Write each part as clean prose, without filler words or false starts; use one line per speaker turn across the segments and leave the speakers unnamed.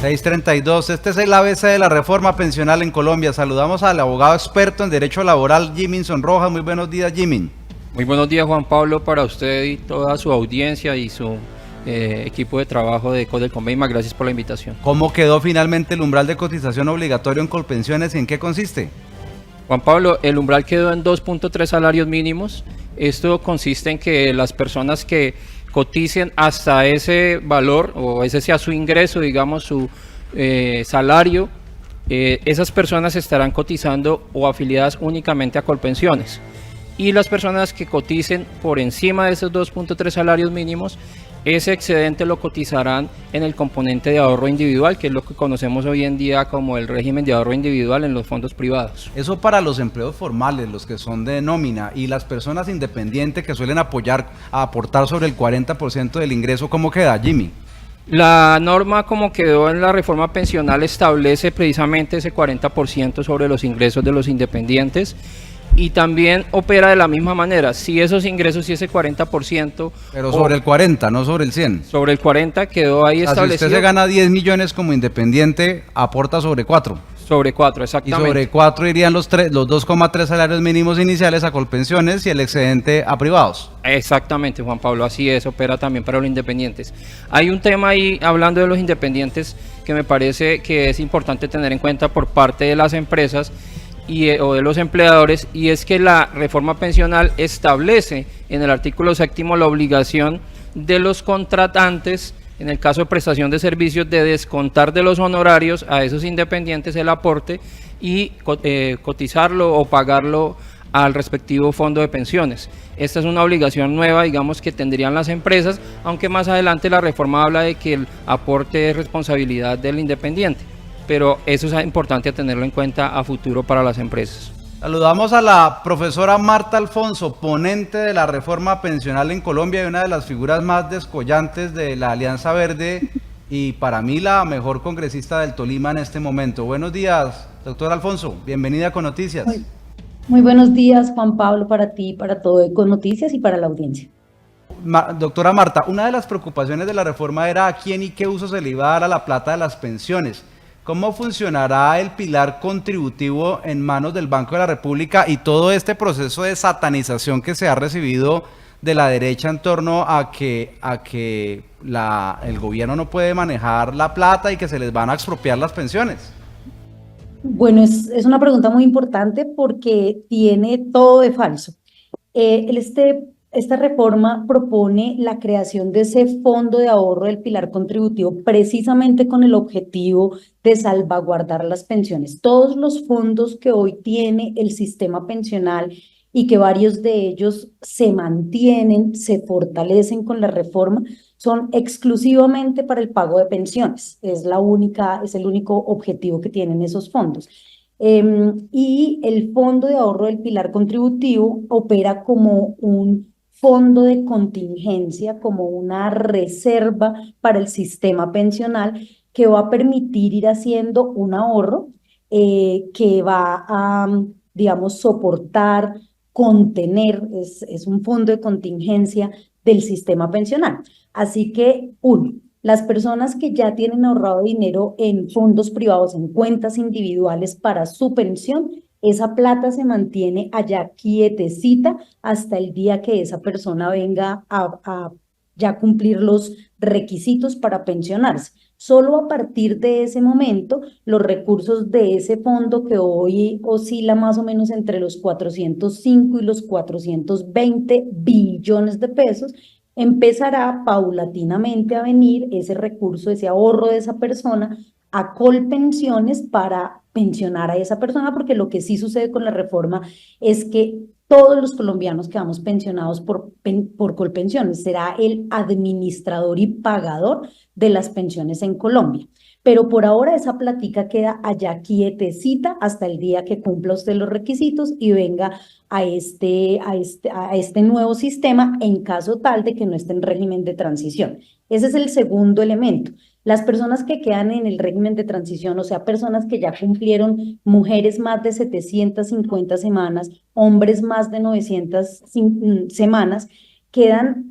6:32. Este es el ABC de la reforma pensional en Colombia. Saludamos al abogado experto en derecho laboral, Jiminson Rojas. Muy buenos días, Jimin.
Muy buenos días, Juan Pablo, para usted y toda su audiencia y su equipo de trabajo de Codelconveima. Gracias por la invitación.
¿Cómo quedó finalmente el umbral de cotización obligatorio en Colpensiones y en qué consiste?
Juan Pablo, el umbral quedó en 2.3 salarios mínimos. Esto consiste en que las personas que coticen hasta ese valor o ese sea su ingreso, digamos su salario, esas personas estarán cotizando o afiliadas únicamente a Colpensiones. Y las personas que coticen por encima de esos 2.3 salarios mínimos, ese excedente lo cotizarán en el componente de ahorro individual, que es lo que conocemos hoy en día como el régimen de ahorro individual en los fondos privados.
Eso para los empleos formales, los que son de nómina, y las personas independientes que suelen aportar sobre el 40% del ingreso. ¿Cómo queda, Jimmy?
La norma, como quedó en la reforma pensional, establece precisamente ese 40% sobre los ingresos de los independientes. Y también opera de la misma manera, si esos ingresos y ese 40%...
Pero sobre el 40, no sobre el 100.
Sobre el 40 quedó ahí establecido.
Si usted se gana 10 millones como independiente, aporta sobre 4.
Sobre 4, exactamente.
Y sobre 4 irían los 2,3 salarios mínimos iniciales a Colpensiones y el excedente a privados.
Exactamente, Juan Pablo, así es, opera también para los independientes. Hay un tema ahí, hablando de los independientes, que me parece que es importante tener en cuenta por parte de las empresas o de los empleadores, y es que la reforma pensional establece en el artículo 7º la obligación de los contratantes, en el caso de prestación de servicios, de descontar de los honorarios a esos independientes el aporte y cotizarlo o pagarlo al respectivo fondo de pensiones. Esta es una obligación nueva, digamos, que tendrían las empresas, aunque más adelante la reforma habla de que el aporte es responsabilidad del independiente. Pero eso es importante tenerlo en cuenta a futuro para las empresas.
Saludamos a la profesora Marta Alfonso, ponente de la reforma pensional en Colombia y una de las figuras más descollantes de la Alianza Verde y para mí la mejor congresista del Tolima en este momento. Buenos días, doctor Alfonso, bienvenida a Econoticias.
Muy buenos días, Juan Pablo, para ti, para todo Econoticias y para la audiencia.
Doctora Marta, una de las preocupaciones de la reforma era a quién y qué uso se le iba a dar a la plata de las pensiones. ¿Cómo funcionará el pilar contributivo en manos del Banco de la República y todo este proceso de satanización que se ha recibido de la derecha en torno a que el gobierno no puede manejar la plata y que se les van a expropiar las pensiones?
Bueno, es una pregunta muy importante porque tiene todo de falso. Esta reforma propone la creación de ese fondo de ahorro del pilar contributivo precisamente con el objetivo de salvaguardar las pensiones. Todos los fondos que hoy tiene el sistema pensional y que varios de ellos se mantienen, se fortalecen con la reforma, son exclusivamente para el pago de pensiones. Es el único objetivo que tienen esos fondos. Y el fondo de ahorro del pilar contributivo opera como un fondo de contingencia, como una reserva para el sistema pensional que va a permitir ir haciendo un ahorro que va a, digamos, soportar, contener, es un fondo de contingencia del sistema pensional. Así que, las personas que ya tienen ahorrado dinero en fondos privados, en cuentas individuales para su pensión, esa plata se mantiene allá quietecita hasta el día que esa persona venga a ya cumplir los requisitos para pensionarse. Solo a partir de ese momento, los recursos de ese fondo, que hoy oscila más o menos entre los 405 y los 420 billones de pesos, empezará paulatinamente a venir ese recurso, ese ahorro de esa persona a Colpensiones para pensionar a esa persona, porque lo que sí sucede con la reforma es que todos los colombianos quedamos pensionados por Colpensiones, será el administrador y pagador de las pensiones en Colombia. Pero por ahora esa platica queda allá quietecita hasta el día que cumpla usted los requisitos y venga a este nuevo sistema en caso tal de que no esté en régimen de transición. Ese es el segundo elemento. Las personas que quedan en el régimen de transición, o sea, personas que ya cumplieron, mujeres más de 750 semanas, hombres más de 900 semanas, quedan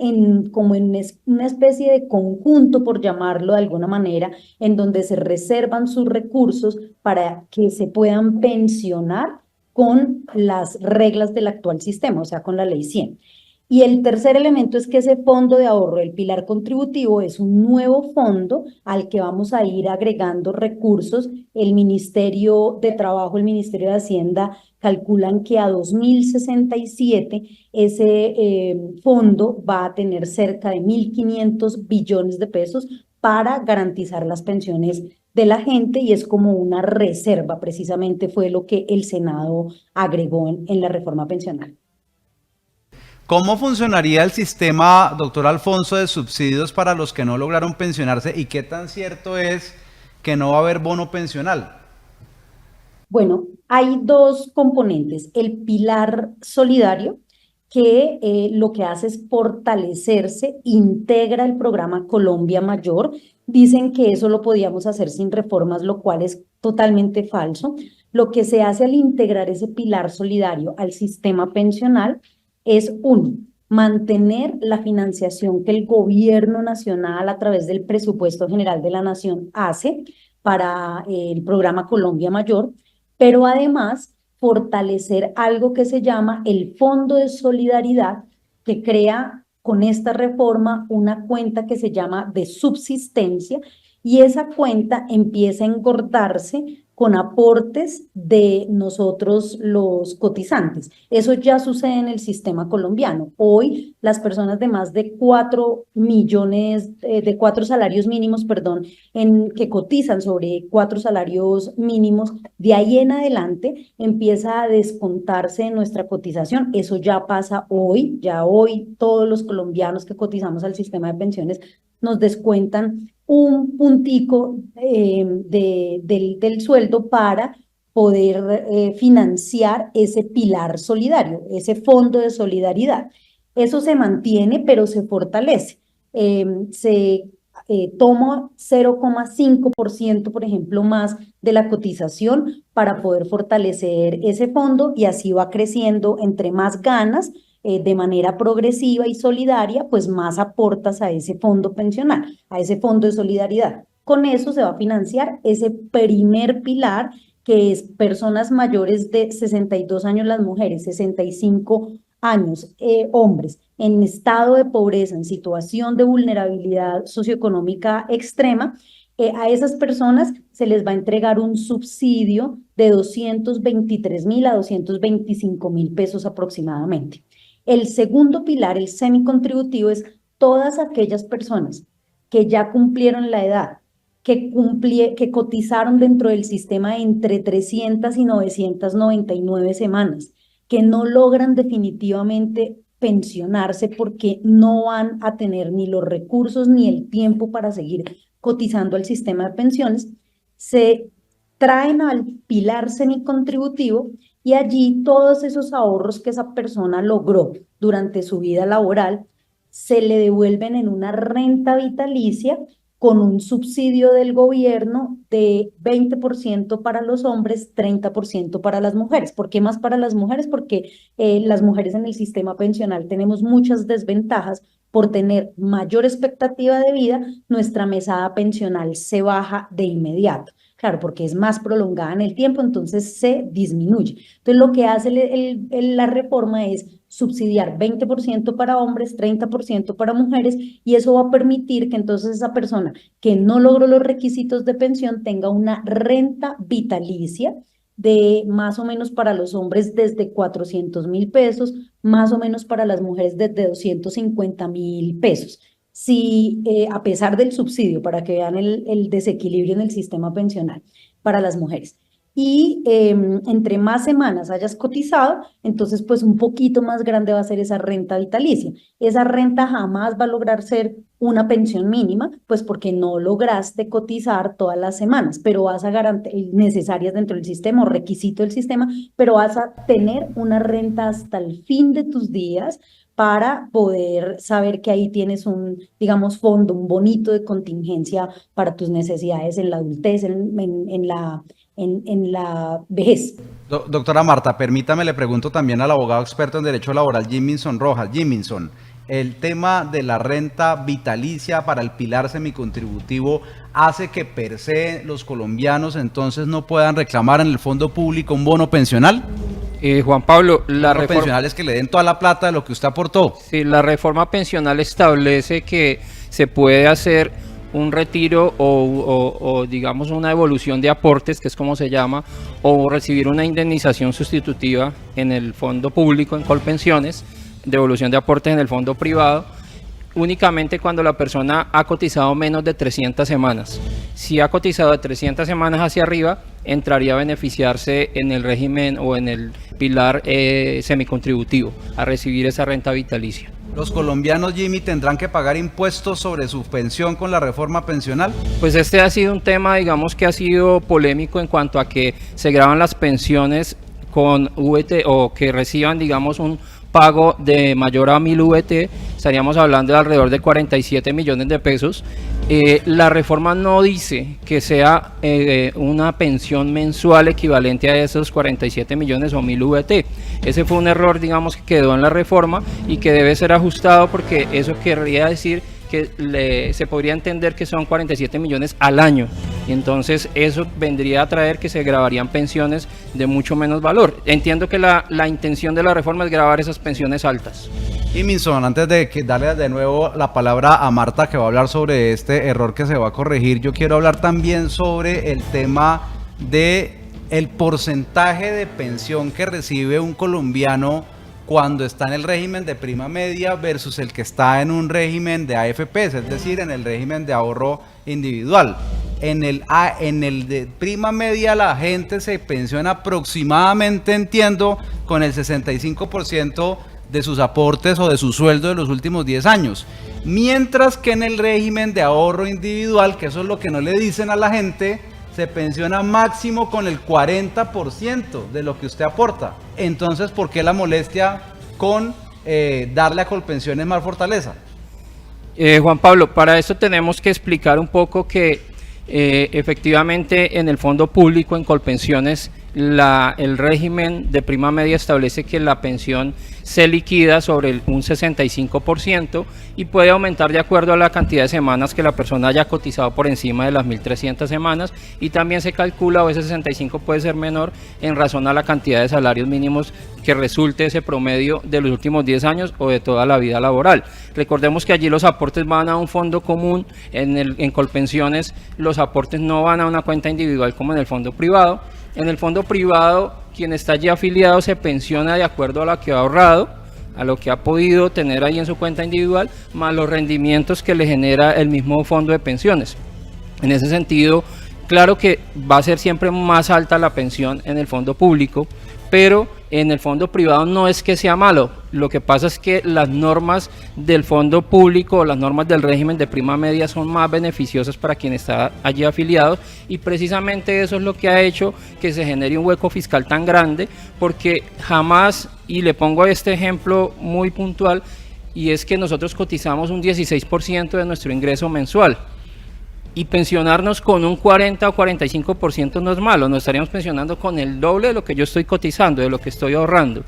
como en una especie de conjunto, por llamarlo de alguna manera, en donde se reservan sus recursos para que se puedan pensionar con las reglas del actual sistema, o sea, con la ley 100. Y el tercer elemento es que ese fondo de ahorro, el pilar contributivo, es un nuevo fondo al que vamos a ir agregando recursos. El Ministerio de Trabajo, el Ministerio de Hacienda calculan que a 2067 ese fondo va a tener cerca de 1.500 billones de pesos para garantizar las pensiones de la gente, y es como una reserva, precisamente fue lo que el Senado agregó en la reforma pensional.
¿Cómo funcionaría el sistema, doctor Alfonso, de subsidios para los que no lograron pensionarse y qué tan cierto es que no va a haber bono pensional?
Bueno, hay dos componentes. El pilar solidario, que lo que hace es fortalecerse, integra el programa Colombia Mayor. Dicen que eso lo podíamos hacer sin reformas, lo cual es totalmente falso. Lo que se hace al integrar ese pilar solidario al sistema pensional es, uno, mantener la financiación que el gobierno nacional a través del presupuesto general de la nación hace para el programa Colombia Mayor, pero además fortalecer algo que se llama el Fondo de Solidaridad, que crea con esta reforma una cuenta que se llama de subsistencia, y esa cuenta empieza a engordarse con aportes de nosotros los cotizantes. Eso ya sucede en el sistema colombiano. Hoy las personas de más de 4 millones, de 4 salarios mínimos, perdón, que cotizan sobre 4 salarios mínimos, de ahí en adelante empieza a descontarse nuestra cotización. Eso ya pasa hoy, ya hoy todos los colombianos que cotizamos al sistema de pensiones nos descuentan un puntico del sueldo para poder financiar ese pilar solidario, ese fondo de solidaridad. Eso se mantiene, pero se fortalece. Se toma 0,5%, por ejemplo, más de la cotización para poder fortalecer ese fondo, y así va creciendo. Entre más ganas, de manera progresiva y solidaria, pues más aportas a ese fondo pensional, a ese fondo de solidaridad. Con eso se va a financiar ese primer pilar, que es personas mayores de 62 años las mujeres, 65 años hombres, en estado de pobreza, en situación de vulnerabilidad socioeconómica extrema. A esas personas se les va a entregar un subsidio de 223.000 a 225.000 pesos aproximadamente. El segundo pilar, el semicontributivo, es todas aquellas personas que ya cumplieron la edad, que cotizaron dentro del sistema entre 300 y 999 semanas, que no logran definitivamente pensionarse porque no van a tener ni los recursos ni el tiempo para seguir cotizando al sistema de pensiones. Se traen al pilar semicontributivo, y allí todos esos ahorros que esa persona logró durante su vida laboral se le devuelven en una renta vitalicia con un subsidio del gobierno de 20% para los hombres, 30% para las mujeres. ¿Por qué más para las mujeres? Porque las mujeres en el sistema pensional tenemos muchas desventajas. Por tener mayor expectativa de vida, nuestra mesada pensional se baja de inmediato. Claro, porque es más prolongada en el tiempo, entonces se disminuye. Entonces, lo que hace la reforma es subsidiar 20% para hombres, 30% para mujeres, y eso va a permitir que entonces esa persona que no logró los requisitos de pensión tenga una renta vitalicia de más o menos para los hombres desde 400.000 pesos, más o menos para las mujeres desde 250.000 pesos. Si a pesar del subsidio, para que vean el desequilibrio en el sistema pensional para las mujeres, y entre más semanas hayas cotizado, entonces pues un poquito más grande va a ser esa renta vitalicia. Esa renta jamás va a lograr ser una pensión mínima, pues porque no lograste cotizar todas las semanas, pero vas a garantizar necesarias dentro del sistema o requisito del sistema, pero vas a tener una renta hasta el fin de tus días para poder saber que ahí tienes un, digamos, fondo, un bonito de contingencia para tus necesidades en la adultez, en la vejez.
Doctora Marta, permítame, le pregunto también al abogado experto en Derecho Laboral, Jiminson Rojas. Jiminson, el tema de la renta vitalicia para el pilar semicontributivo hace que per se los colombianos entonces no puedan reclamar en el fondo público un bono pensional?
Juan Pablo, la
Bono pensional es que le den toda la plata de lo que usted aportó.
sí, la reforma pensional establece que se puede hacer un retiro o digamos una evolución de aportes, que es como se llama, o recibir una indemnización sustitutiva en el fondo público, en Colpensiones, devolución de aportes en el fondo privado, únicamente cuando la persona ha cotizado menos de 300 semanas. Si ha cotizado de 300 semanas hacia arriba, entraría a beneficiarse en el régimen o en el pilar semicontributivo, a recibir esa renta vitalicia.
¿Los colombianos, Jimmy, tendrán que pagar impuestos sobre su pensión con la reforma pensional?
Pues este ha sido un tema, digamos, que ha sido polémico en cuanto a que se graban las pensiones con VT o que reciban, digamos, un pago de mayor a 1000 VT, estaríamos hablando de alrededor de 47 millones de pesos. La reforma no dice que sea una pensión mensual equivalente a esos 47 millones o 1000 VT. Ese fue un error, digamos, que quedó en la reforma y que debe ser ajustado, porque eso querría decir que se podría entender que son 47 millones al año, y entonces eso vendría a traer que se grabarían pensiones de mucho menos valor. Entiendo que la intención de la reforma es grabar esas pensiones altas.
Jiminson, antes de darle de nuevo la palabra a Marta, que va a hablar sobre este error que se va a corregir, yo quiero hablar también sobre el tema de el porcentaje de pensión que recibe un colombiano cuando está en el régimen de prima media versus el que está en un régimen de AFPs, es decir, en el régimen de ahorro individual. En el de prima media la gente se pensiona aproximadamente, entiendo, con el 65% de sus aportes o de su sueldo de los últimos 10 años. Mientras que en el régimen de ahorro individual, que eso es lo que no le dicen a la gente, se pensiona máximo con el 40% de lo que usted aporta. Entonces, ¿por qué la molestia con darle a Colpensiones más fortaleza?
Juan Pablo, para esto tenemos que explicar un poco que efectivamente en el fondo público, en Colpensiones, el régimen de prima media establece que la pensión se liquida sobre un 65% y puede aumentar de acuerdo a la cantidad de semanas que la persona haya cotizado por encima de las 1300 semanas, y también se calcula, o ese 65 puede ser menor en razón a la cantidad de salarios mínimos que resulte ese promedio de los últimos 10 años o de toda la vida laboral. Recordemos que allí los aportes van a un fondo común, en Colpensiones los aportes no van a una cuenta individual como en el fondo privado. En el fondo privado, quien está allí afiliado se pensiona de acuerdo a lo que ha ahorrado, a lo que ha podido tener ahí en su cuenta individual, más los rendimientos que le genera el mismo fondo de pensiones. En ese sentido, claro que va a ser siempre más alta la pensión en el fondo público, pero en el fondo privado no es que sea malo. Lo que pasa es que las normas del fondo público, las normas del régimen de prima media son más beneficiosas para quien está allí afiliado, y precisamente eso es lo que ha hecho que se genere un hueco fiscal tan grande, porque jamás, y le pongo este ejemplo muy puntual, y es que nosotros cotizamos un 16% de nuestro ingreso mensual, y pensionarnos con un 40 o 45% no es malo, nos estaríamos pensionando con el doble de lo que yo estoy cotizando, de lo que estoy ahorrando.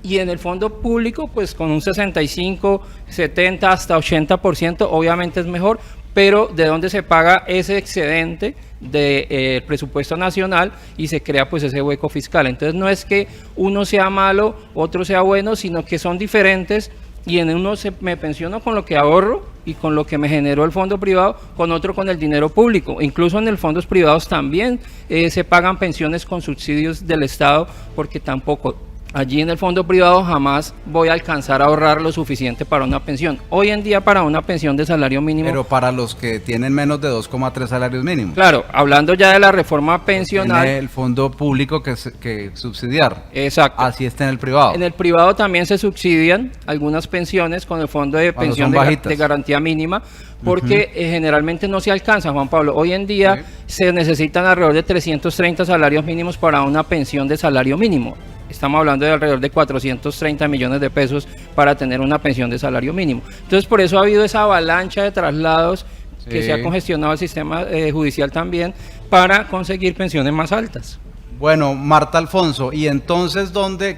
Y en el fondo público, pues con un 65, 70, hasta 80%, obviamente es mejor, pero ¿de dónde se paga ese excedente del presupuesto nacional y se crea pues ese hueco fiscal? Entonces no es que uno sea malo, otro sea bueno, sino que son diferentes, y en uno me pensiono con lo que ahorro y con lo que me generó el fondo privado, con otro con el dinero público. Incluso en los fondos privados también se pagan pensiones con subsidios del Estado, porque tampoco allí en el fondo privado jamás voy a alcanzar a ahorrar lo suficiente para una pensión. Hoy en día para una pensión de salario mínimo...
Pero para los que tienen menos de 2,3 salarios mínimos.
Claro, hablando ya de la reforma pensional...
Tiene el fondo público que subsidiar.
Exacto.
Así está en el privado.
En el privado también se subsidian algunas pensiones con el fondo de pensión de garantía mínima, porque generalmente no se alcanza, Juan Pablo. Hoy en día se necesitan alrededor de 330 salarios mínimos para una pensión de salario mínimo. Estamos hablando de alrededor de 430 millones de pesos para tener una pensión de salario mínimo. Entonces, por eso ha habido esa avalancha de traslados que se ha congestionado el sistema judicial también para conseguir pensiones más altas.
Bueno, Marta Alfonso, ¿y entonces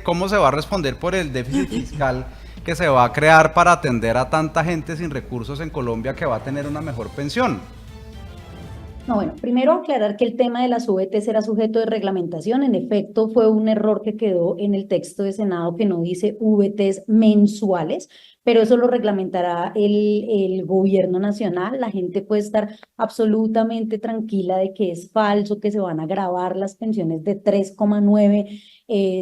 cómo se va a responder por el déficit fiscal que se va a crear para atender a tanta gente sin recursos en Colombia que va a tener una mejor pensión?
No, bueno, primero aclarar que el tema de las VTs era sujeto de reglamentación. En efecto, fue un error que quedó en el texto de Senado que no dice VTs mensuales, pero eso lo reglamentará el gobierno nacional. La gente puede estar absolutamente tranquila de que es falso, que se van a gravar las pensiones de 3,9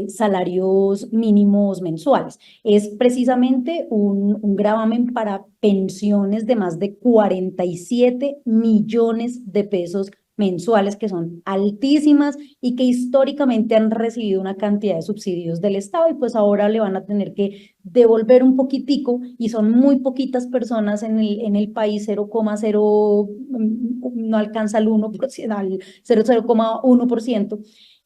salarios mínimos mensuales. Es precisamente un gravamen para pensiones de más de 47 millones de pesos mensuales, que son altísimas y que históricamente han recibido una cantidad de subsidios del Estado, y pues ahora le van a tener que devolver un poquitico, y son muy poquitas personas en el país. 0,0, no alcanza el 1%, al 0,1%.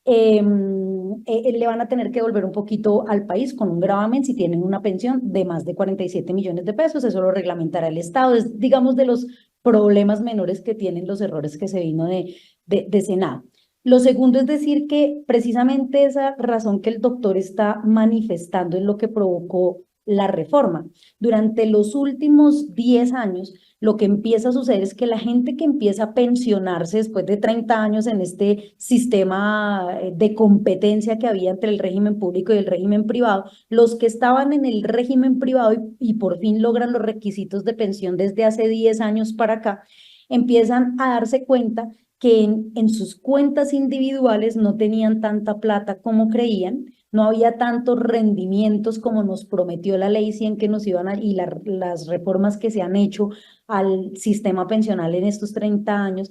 Le van a tener que devolver un poquito al país con un gravamen si tienen una pensión de más de 47 millones de pesos. Eso lo reglamentará el Estado. Es, digamos, de los problemas menores que tienen los errores que se vino de Senado. Lo segundo es decir que precisamente esa razón que el doctor está manifestando es lo que provocó la reforma. Durante los últimos 10 años, lo que empieza a suceder es que la gente que empieza a pensionarse después de 30 años en este sistema de competencia que había entre el régimen público y el régimen privado, los que estaban en el régimen privado y por fin logran los requisitos de pensión desde hace 10 años para acá, empiezan a darse cuenta que en sus cuentas individuales no tenían tanta plata como creían, no había tantos rendimientos como nos prometió la ley 100 que nos iban a, y las reformas que se han hecho al sistema pensional en estos 30 años,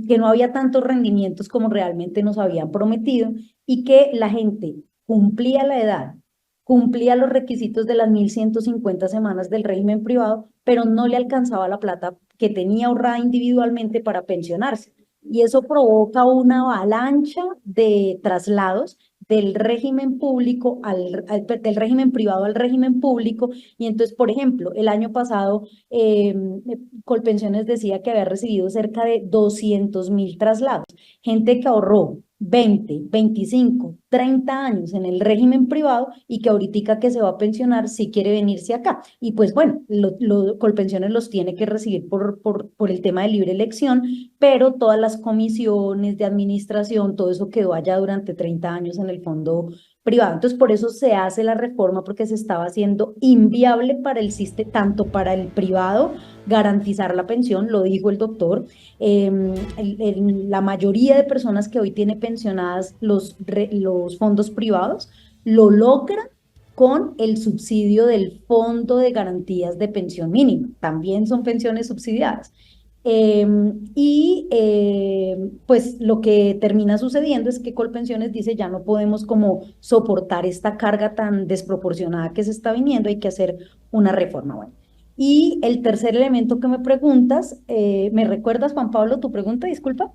que no había tantos rendimientos como realmente nos habían prometido, y que la gente cumplía la edad, cumplía los requisitos de las 1.150 semanas del régimen privado, pero no le alcanzaba la plata que tenía ahorrada individualmente para pensionarse. Y eso provoca una avalancha de traslados del régimen público del régimen privado al régimen público. Y entonces, por ejemplo, el año pasado Colpensiones decía que había recibido cerca de 200.000 traslados, gente que ahorró 20, 25, 30 años en el régimen privado y que ahorita que se va a pensionar sí quiere venirse acá. Y pues bueno, Colpensiones los tiene que recibir por el tema de libre elección, pero todas las comisiones de administración, todo eso quedó allá durante 30 años en el fondo privado. Entonces, por eso se hace la reforma, porque se estaba haciendo inviable para el sistema, tanto para el privado, garantizar la pensión, lo dijo el doctor. La mayoría de personas que hoy tiene pensionadas los fondos privados lo logran con el subsidio del Fondo de Garantías de Pensión Mínima. También son pensiones subsidiadas. Pues lo que termina sucediendo es que Colpensiones dice ya no podemos como soportar esta carga tan desproporcionada que se está viniendo, hay que hacer una reforma. Bueno, y el tercer elemento que me preguntas, ¿me recuerdas, Juan Pablo, tu pregunta? Disculpa.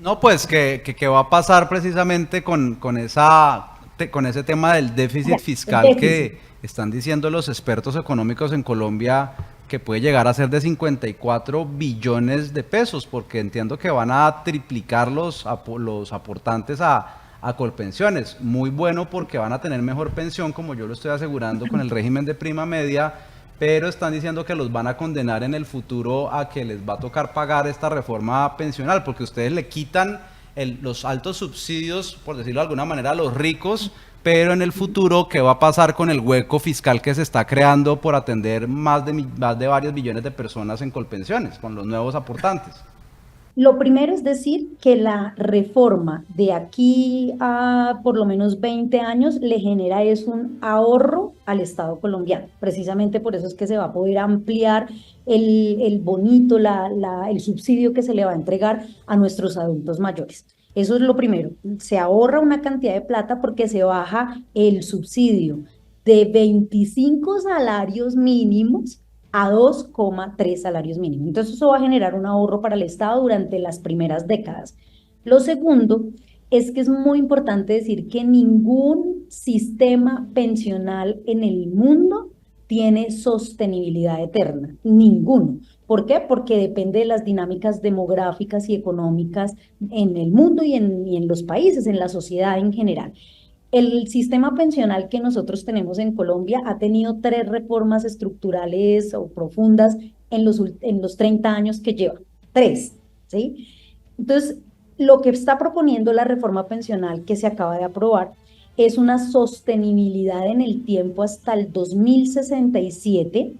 No, pues que va a pasar precisamente con ese tema del déficit fiscal que están diciendo los expertos económicos en Colombia, que puede llegar a ser de 54 billones de pesos, porque entiendo que van a triplicar los aportantes a Colpensiones. Muy bueno, porque van a tener mejor pensión, como yo lo estoy asegurando con el régimen de prima media, pero están diciendo que los van a condenar en el futuro a que les va a tocar pagar esta reforma pensional, porque ustedes le quitan los altos subsidios, por decirlo de alguna manera, a los ricos, pero en el futuro, ¿qué va a pasar con el hueco fiscal que se está creando por atender más de varios billones de personas en Colpensiones, con los nuevos aportantes?
Lo primero es decir que la reforma de aquí a por lo menos 20 años le genera es un ahorro al Estado colombiano. Precisamente por eso es que se va a poder ampliar el bonito, el subsidio que se le va a entregar a nuestros adultos mayores. Eso es lo primero. Se ahorra una cantidad de plata porque se baja el subsidio de 25 salarios mínimos a 2,3 salarios mínimos. Entonces eso va a generar un ahorro para el Estado durante las primeras décadas. Lo segundo es que es muy importante decir que ningún sistema pensional en el mundo tiene sostenibilidad eterna, ninguno. ¿Por qué? Porque depende de las dinámicas demográficas y económicas en el mundo y en los países, en la sociedad en general. El sistema pensional que nosotros tenemos en Colombia ha tenido tres reformas estructurales o profundas en los 30 años que lleva. Tres, ¿sí? Entonces, lo que está proponiendo la reforma pensional que se acaba de aprobar es una sostenibilidad en el tiempo hasta el 2067,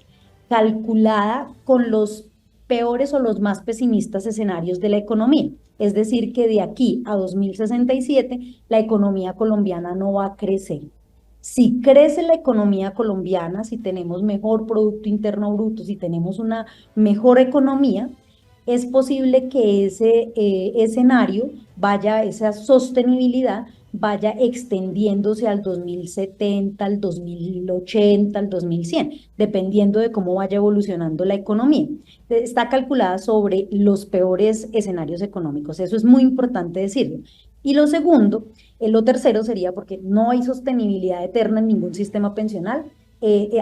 calculada con los peores o los más pesimistas escenarios de la economía. Es decir, que de aquí a 2067 la economía colombiana no va a crecer. Si crece la economía colombiana, si tenemos mejor Producto Interno Bruto, si tenemos una mejor economía, es posible que ese escenario vaya, esa sostenibilidad vaya extendiéndose al 2070, al 2080, al 2100, dependiendo de cómo vaya evolucionando la economía. Está calculada sobre los peores escenarios económicos, eso es muy importante decirlo. Y lo segundo, lo tercero sería porque no hay sostenibilidad eterna en ningún sistema pensional,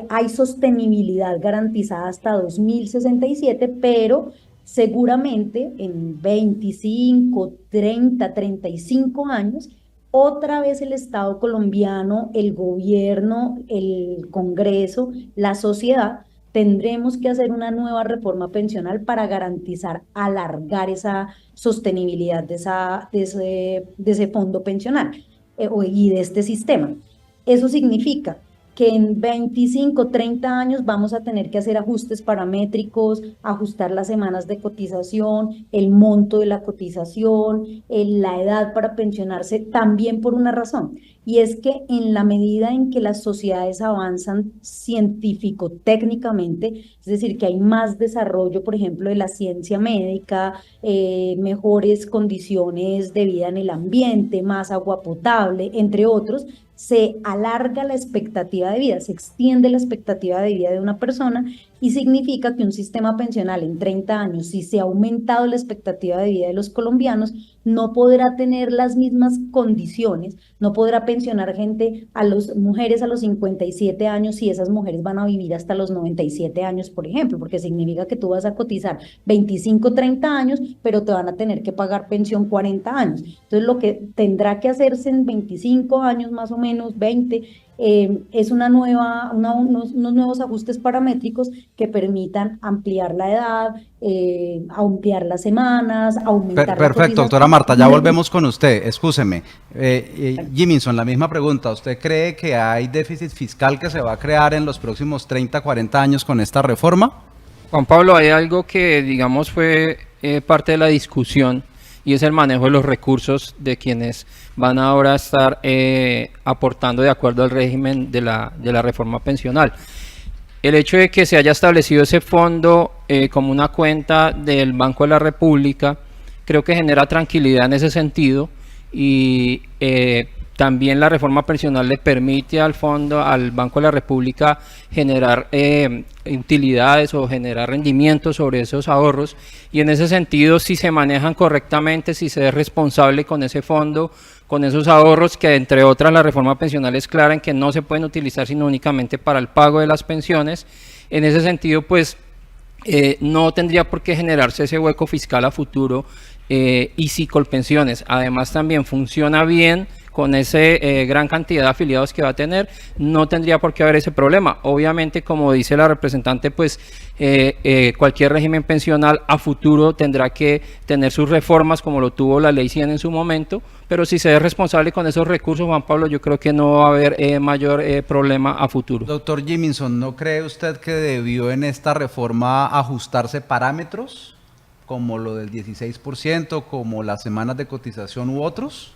hay sostenibilidad garantizada hasta 2067, pero seguramente en 25, 30, 35 años, otra vez el Estado colombiano, el gobierno, el Congreso, la sociedad, tendremos que hacer una nueva reforma pensional para garantizar, alargar esa sostenibilidad de ese fondo pensional y de este sistema. Eso significa que en 25, 30 años vamos a tener que hacer ajustes paramétricos, ajustar las semanas de cotización, el monto de la cotización, la edad para pensionarse, también por una razón, y es que en la medida en que las sociedades avanzan científico-técnicamente, es decir, que hay más desarrollo, por ejemplo, de la ciencia médica, mejores condiciones de vida en el ambiente, más agua potable, entre otros, se alarga la expectativa de vida, se extiende la expectativa de vida de una persona y significa que un sistema pensional en 30 años, si se ha aumentado la expectativa de vida de los colombianos, no podrá tener las mismas condiciones, no podrá pensionar gente a las mujeres a los 57 años si esas mujeres van a vivir hasta los 97 años, por ejemplo, porque significa que tú vas a cotizar 25, 30 años, pero te van a tener que pagar pensión 40 años. Entonces, lo que tendrá que hacerse en 25 años, más o menos 20, es unos nuevos ajustes paramétricos que permitan ampliar la edad, ampliar las semanas, aumentar
Perfecto, doctora Marta, ya volvemos con usted. Excúseme. Jiminson, la misma pregunta. ¿Usted cree que hay déficit fiscal que se va a crear en los próximos 30, 40 años con esta reforma?
Juan Pablo, hay algo que, digamos, fue parte de la discusión y es el manejo de los recursos de quienes van ahora a estar aportando de acuerdo al régimen de la reforma pensional. El hecho de que se haya establecido ese fondo como una cuenta del Banco de la República, creo que genera tranquilidad en ese sentido y también la reforma pensional le permite al fondo, al Banco de la República, generar utilidades o generar rendimientos sobre esos ahorros, y en ese sentido, si se manejan correctamente, si se es responsable con ese fondo, con esos ahorros, que entre otras la reforma pensional es clara en que no se pueden utilizar sino únicamente para el pago de las pensiones, en ese sentido pues no tendría por qué generarse ese hueco fiscal a futuro. Y si Colpensiones además también funciona bien con esa gran cantidad de afiliados que va a tener, no tendría por qué haber ese problema. Obviamente, como dice la representante, pues cualquier régimen pensional a futuro tendrá que tener sus reformas como lo tuvo la Ley 100 en su momento, pero si se es responsable con esos recursos, Juan Pablo, yo creo que no va a haber mayor problema a futuro.
Doctor Jiminson, ¿no cree usted que debió en esta reforma ajustarse parámetros como lo del 16%, como las semanas de cotización u otros?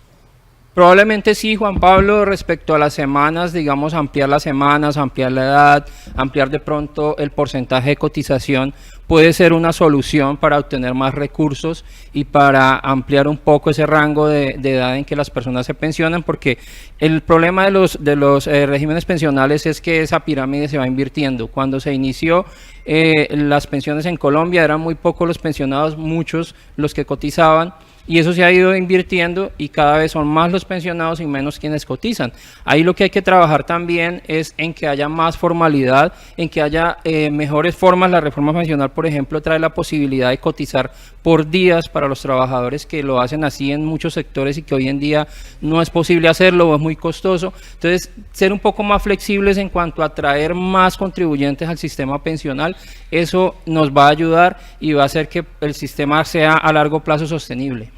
Probablemente sí, Juan Pablo, respecto a las semanas, digamos, ampliar las semanas, ampliar la edad, ampliar de pronto el porcentaje de cotización, puede ser una solución para obtener más recursos y para ampliar un poco ese rango de edad en que las personas se pensionan, porque el problema de los regímenes pensionales es que esa pirámide se va invirtiendo. Cuando se inició las pensiones en Colombia eran muy pocos los pensionados, muchos los que cotizaban, y eso se ha ido invirtiendo y cada vez son más los pensionados y menos quienes cotizan. Ahí lo que hay que trabajar también es en que haya más formalidad, en que haya mejores formas. La reforma pensional, por ejemplo, trae la posibilidad de cotizar por días para los trabajadores que lo hacen así en muchos sectores y que hoy en día no es posible hacerlo o es muy costoso. Entonces, ser un poco más flexibles en cuanto a atraer más contribuyentes al sistema pensional, eso nos va a ayudar y va a hacer que el sistema sea a largo plazo sostenible.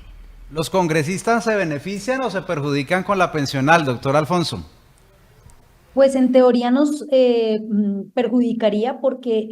¿Los congresistas se benefician o se perjudican con la pensional, doctor Alfonso?
Pues en teoría nos perjudicaría porque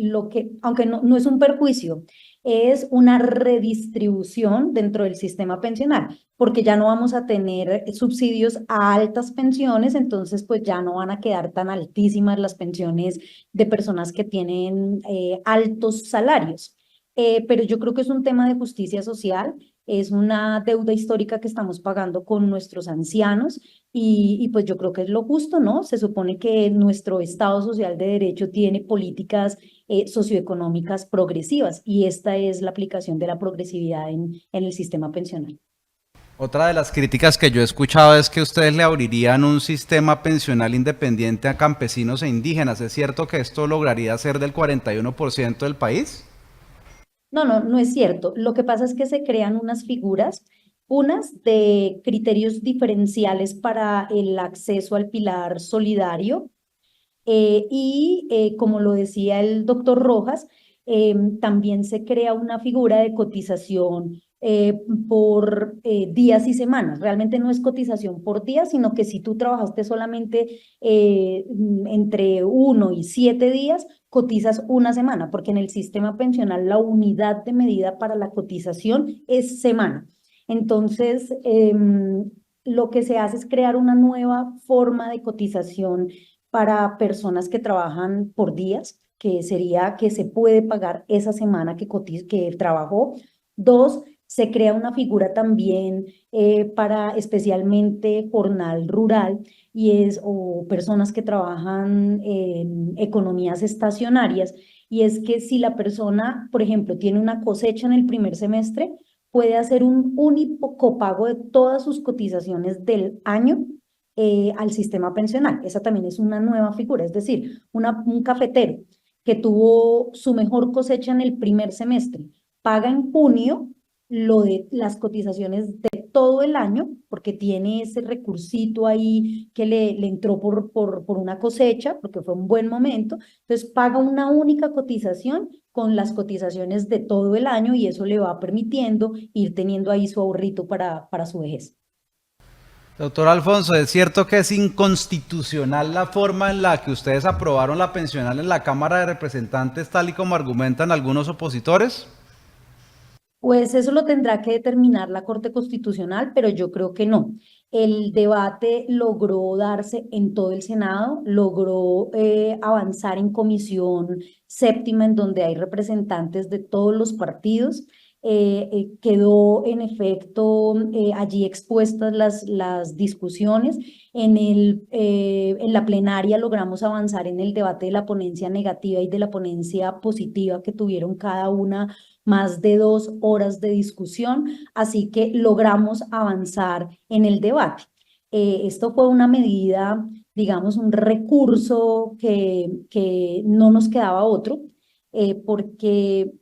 aunque no es un perjuicio, es una redistribución dentro del sistema pensional, porque ya no vamos a tener subsidios a altas pensiones, entonces pues ya no van a quedar tan altísimas las pensiones de personas que tienen altos salarios. Pero yo creo que es un tema de justicia social, es una deuda histórica que estamos pagando con nuestros ancianos y pues yo creo que es lo justo, ¿no? Se supone que nuestro Estado social de derecho tiene políticas socioeconómicas progresivas y esta es la aplicación de la progresividad en el sistema pensional.
Otra de las críticas que yo he escuchado es que ustedes le abrirían un sistema pensional independiente a campesinos e indígenas. ¿Es cierto que esto lograría ser del 41% del país?
No es cierto. Lo que pasa es que se crean unas figuras, unas de criterios diferenciales para el acceso al pilar solidario como lo decía el doctor Rojas, también se crea una figura de cotización por días y semanas. Realmente no es cotización por día, sino que si tú trabajaste solamente entre 1 y 7 días, cotizas una semana, porque en el sistema pensional la unidad de medida para la cotización es semana. Entonces, lo que se hace es crear una nueva forma de cotización para personas que trabajan por días, que sería que se puede pagar esa semana que trabajó. Dos, se crea una figura también para especialmente jornal rural o personas que trabajan en economías estacionarias. Y es que si la persona, por ejemplo, tiene una cosecha en el primer semestre, puede hacer un único copago de todas sus cotizaciones del año al sistema pensional. Esa también es una nueva figura, es decir, un cafetero que tuvo su mejor cosecha en el primer semestre, paga en junio lo de las cotizaciones de todo el año, porque tiene ese recursito ahí que le entró por una cosecha, porque fue un buen momento, entonces paga una única cotización con las cotizaciones de todo el año y eso le va permitiendo ir teniendo ahí su ahorrito para su vejez.
Doctor Alfonso, ¿es cierto que es inconstitucional la forma en la que ustedes aprobaron la pensional en la Cámara de Representantes, tal y como argumentan algunos opositores?
Pues eso lo tendrá que determinar la Corte Constitucional, pero yo creo que no. El debate logró darse en todo el Senado, logró avanzar en comisión séptima, en donde hay representantes de todos los partidos. Quedó en efecto allí expuestas las discusiones. En la plenaria logramos avanzar en el debate de la ponencia negativa y de la ponencia positiva que tuvieron cada una más de 2 horas de discusión, así que logramos avanzar en el debate. Esto fue una medida, digamos, un recurso que no nos quedaba otro, porque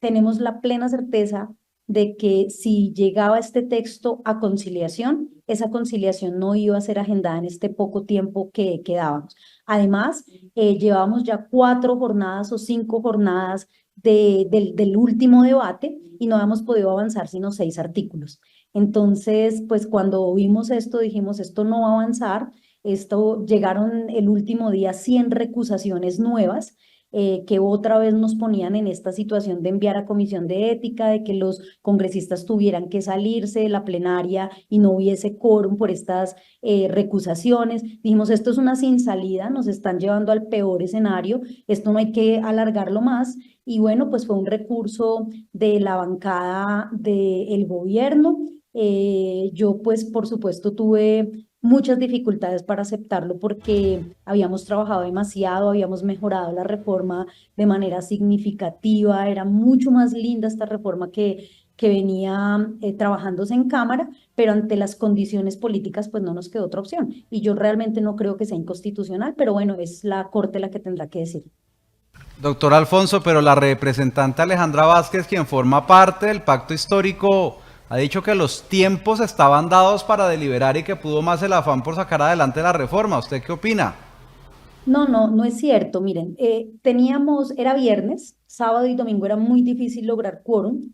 tenemos la plena certeza de que si llegaba este texto a conciliación, esa conciliación no iba a ser agendada en este poco tiempo que quedábamos. Además, llevamos ya 4 jornadas o 5 jornadas del último debate y no hemos podido avanzar sino 6 artículos. Entonces, pues cuando vimos esto, dijimos, esto no va a avanzar, llegaron el último día 100 recusaciones nuevas, que otra vez nos ponían en esta situación de enviar a comisión de ética, de que los congresistas tuvieran que salirse de la plenaria y no hubiese quórum por estas recusaciones. Dijimos, esto es una sin salida, nos están llevando al peor escenario, esto no hay que alargarlo más. Y bueno, pues fue un recurso de la bancada del gobierno. Yo pues por supuesto tuve muchas dificultades para aceptarlo porque habíamos trabajado demasiado, habíamos mejorado la reforma de manera significativa, era mucho más linda esta reforma que venía trabajándose en Cámara, pero ante las condiciones políticas pues no nos quedó otra opción. Y yo realmente no creo que sea inconstitucional, pero bueno, es la Corte la que tendrá que decir.
Doctor Alfonso, pero la representante Alejandra Vázquez, quien forma parte del pacto histórico, ha dicho que los tiempos estaban dados para deliberar y que pudo más el afán por sacar adelante la reforma. ¿Usted qué opina?
No es cierto. Miren, era viernes, sábado y domingo era muy difícil lograr quórum.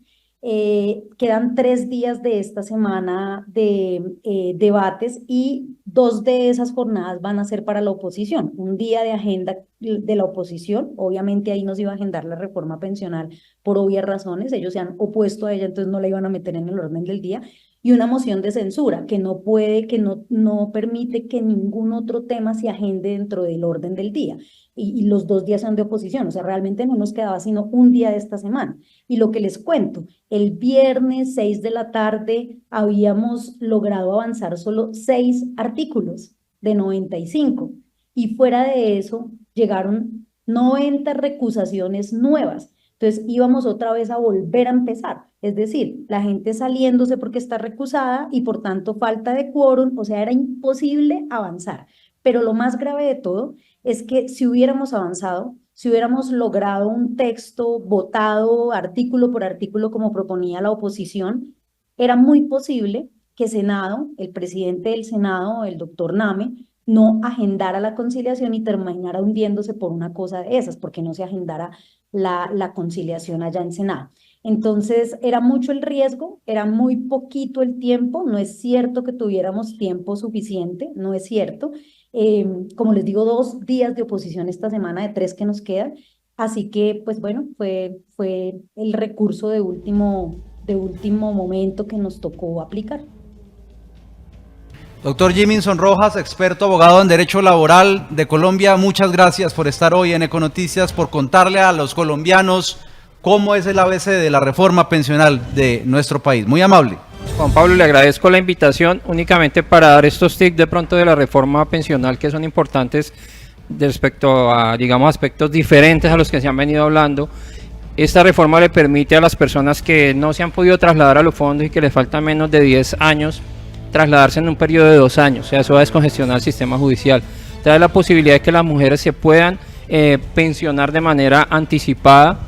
Quedan 3 días de esta semana de debates y 2 de esas jornadas van a ser para la oposición. Un día de agenda de la oposición, obviamente ahí nos iba a agendar la reforma pensional por obvias razones, ellos se han opuesto a ella, entonces no la iban a meter en el orden del día, y una moción de censura que no permite que ningún otro tema se agende dentro del orden del día. Y los 2 días son de oposición, o sea, realmente no nos quedaba sino un día de esta semana. Y lo que les cuento, el viernes 6 de la tarde habíamos logrado avanzar solo 6 artículos de 95 y fuera de eso llegaron 90 recusaciones nuevas. Entonces íbamos otra vez a volver a empezar, es decir, la gente saliéndose porque está recusada y por tanto falta de quórum, o sea, era imposible avanzar. Pero lo más grave de todo es que si hubiéramos avanzado, si hubiéramos logrado un texto votado artículo por artículo como proponía la oposición, era muy posible que Senado, el presidente del Senado, el doctor Name, no agendara la conciliación y terminara hundiéndose por una cosa de esas, porque no se agendara la conciliación allá en Senado. Entonces, era mucho el riesgo, era muy poquito el tiempo, no es cierto que tuviéramos tiempo suficiente, no es cierto. Como les digo, 2 días de oposición esta semana de 3 que nos quedan, así que, pues bueno, fue el recurso de último momento que nos tocó aplicar.
Doctor Jiminson Rojas, experto abogado en Derecho Laboral de Colombia, muchas gracias por estar hoy en Econoticias, por contarle a los colombianos cómo es el ABC de la reforma pensional de nuestro país. Muy amable.
Juan Pablo, le agradezco la invitación únicamente para dar estos tips de pronto de la reforma pensional que son importantes respecto a, digamos, aspectos diferentes a los que se han venido hablando. Esta reforma le permite a las personas que no se han podido trasladar a los fondos y que les faltan menos de 10 años trasladarse en un periodo de 2 años, o sea, eso va a descongestionar el sistema judicial. Trae la posibilidad de que las mujeres se puedan pensionar de manera anticipada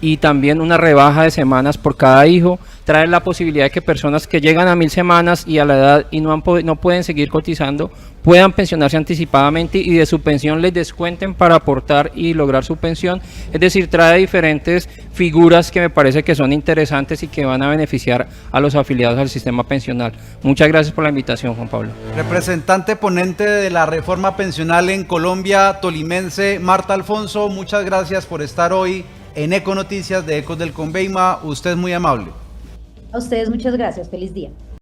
y también una rebaja de semanas por cada hijo. Trae la posibilidad de que personas que llegan a 1000 semanas y a la edad y no pueden seguir cotizando puedan pensionarse anticipadamente y de su pensión les descuenten para aportar y lograr su pensión. Es decir, trae diferentes figuras que me parece que son interesantes y que van a beneficiar a los afiliados al sistema pensional. Muchas gracias por la invitación, Juan Pablo.
Representante ponente de la reforma pensional en Colombia, tolimense Marta Alfonso, muchas gracias por estar hoy en Econoticias de Ecos del Conveima. Usted es muy amable.
A ustedes muchas gracias, feliz día.